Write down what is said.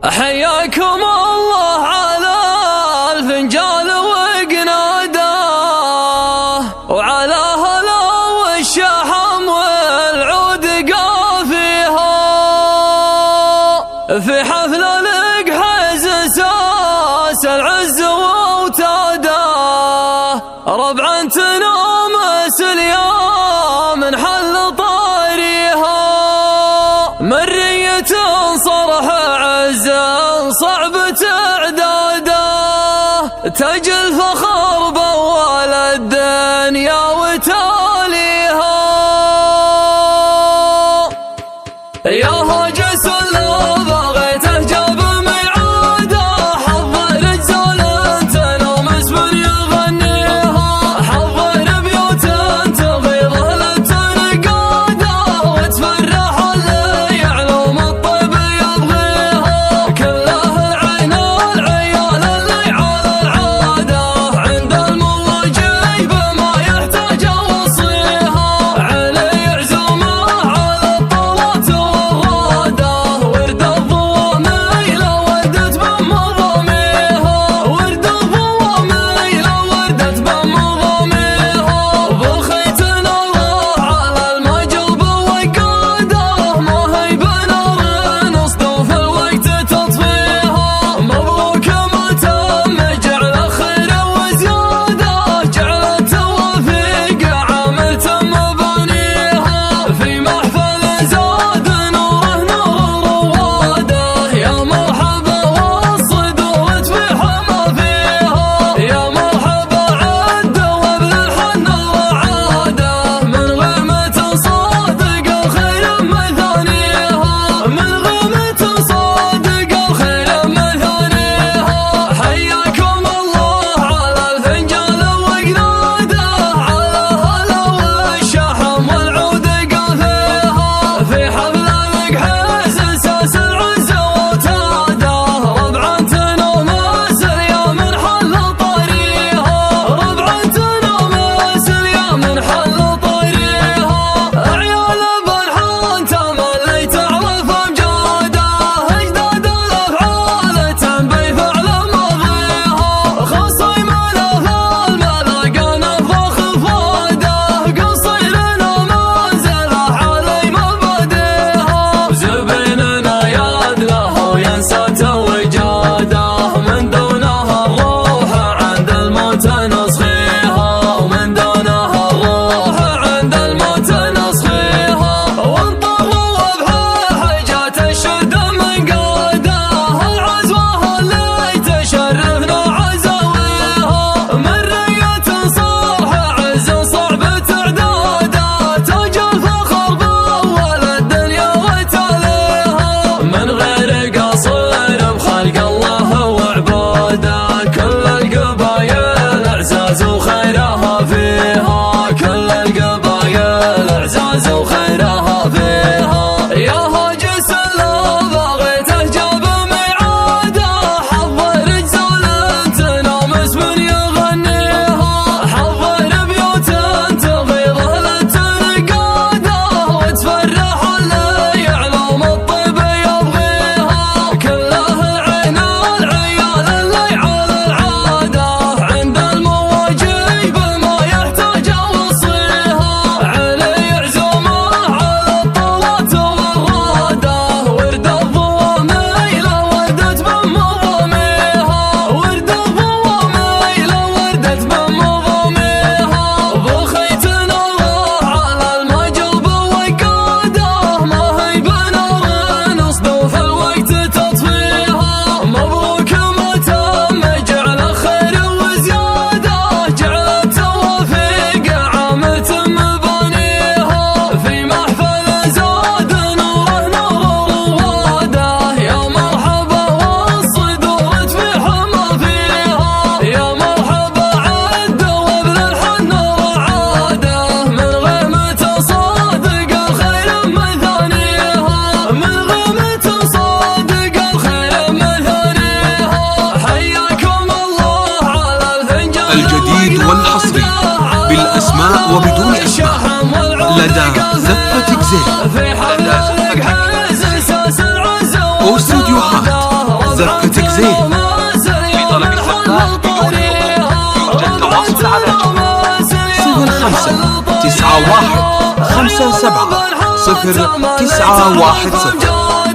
حياكم الله على الفنجان وقناده، وعلى هلا والشحم والعود قافيها، في حفل القحيز ساس العز واوتاده، ربعا تنامس اليوم انحل طاريها، مرية صرح عز صعب تعداده، تجي الفخر بأول الدنيا وتاليها، يا هاجس اللي بغيته جاب ميعاده، حضر رجال تنامس من يغنيها، حضر بيوت تغيظ للتنقاده، وتفرح اللي يعلوم الطيب يبغيها، كله عين العيال اللي على العاده، عند المواجيب ما يحتاج وصيها، علي يعزمه على الطلات والغاده، ورد الضواميل وردت بمضاميها، ورد الضواميل وردت بمضاميها، بالخيط نار على المجلب وقاده، ما هي بنار نصدو في الوقت تطفيها، مبروك ما تم جعل خير وزياده، جعل التوفيق عامل تم بنيها، في محفل زاد نوره نور رواده، يا مرحبا والصدور تفيح ما فيها، يا مرحبا عد وابن الحن وعاده، من غيمة صادق الخير مثانيها، من غيمة صادق الخير مثانيها، حياكم الله على الفنجان وقناده، على هلا والشحم والعود قافيها، في حفل القحيز ساس العز واوتاده، ربعا تنامس اليوم انحل طاريها، ربعا تنامس اليوم انحل طاريها، عيال بنحان تملي تعرف امجاده، اجداد الافعال تنبي فعل ماضيها، خصيمنا في الملاقى نفخ فاده، قصيرنا منزله علي مباديها، زبيننا يدله وينسى توجاده، من دونها الروح عند الموت نصخيها، ومن دونها الروح عند الموت نصخيها، وانطروا بحيح جات الشد من قاده، العزوه اللي تشرفنا عزويها، من رية صرح عز صعب تعداده، تاج الفخر بأول الدنيا وتاليها، من غير قصير بخلق الله وعباده، كل القبايل اعزاز وخيرها فيها، كل القبايل اعزاز وخيرها فيها، يا هاجس اللي بغيته جاب ميعاده، حضر رجال تنامس من يغنيها، حضر بيوت تغيظ للتنقاده، وتفرح اللي يعلوم الطيب يبغيها، كله عين العيال اللي على العاده، عند المواجيب ما يحتاج وصيها، علي يعزمه على الطلات والغاده، ورد الضواميل وردت بمضاميها، ورد الضواميل وردت بمضاميها، بالخيط نار على المجلب وقاده، ما هي بنار نصدو في الوقت تطفيها، مبروك ما تم جعل خير وزياده، جعل التوفيق عامل تم بنيها، في محفل زاد نوره نور رواده، يا مرحبا والصدور تفيح ما فيها، يا مرحبا عد وابن الحن وعاده، من غيمة صادق الخير مثانيها، من غيمة صادق الخير مثانيها، حياكم الله على الفنجان الجديد والحصري بالأسماء وبدون أسماء لدى زفة جزيل في حفل القحيز ساس العز واستديوهات زفتك زين. في طلب الزفات يوجد تواصل على 05 91 57 0910.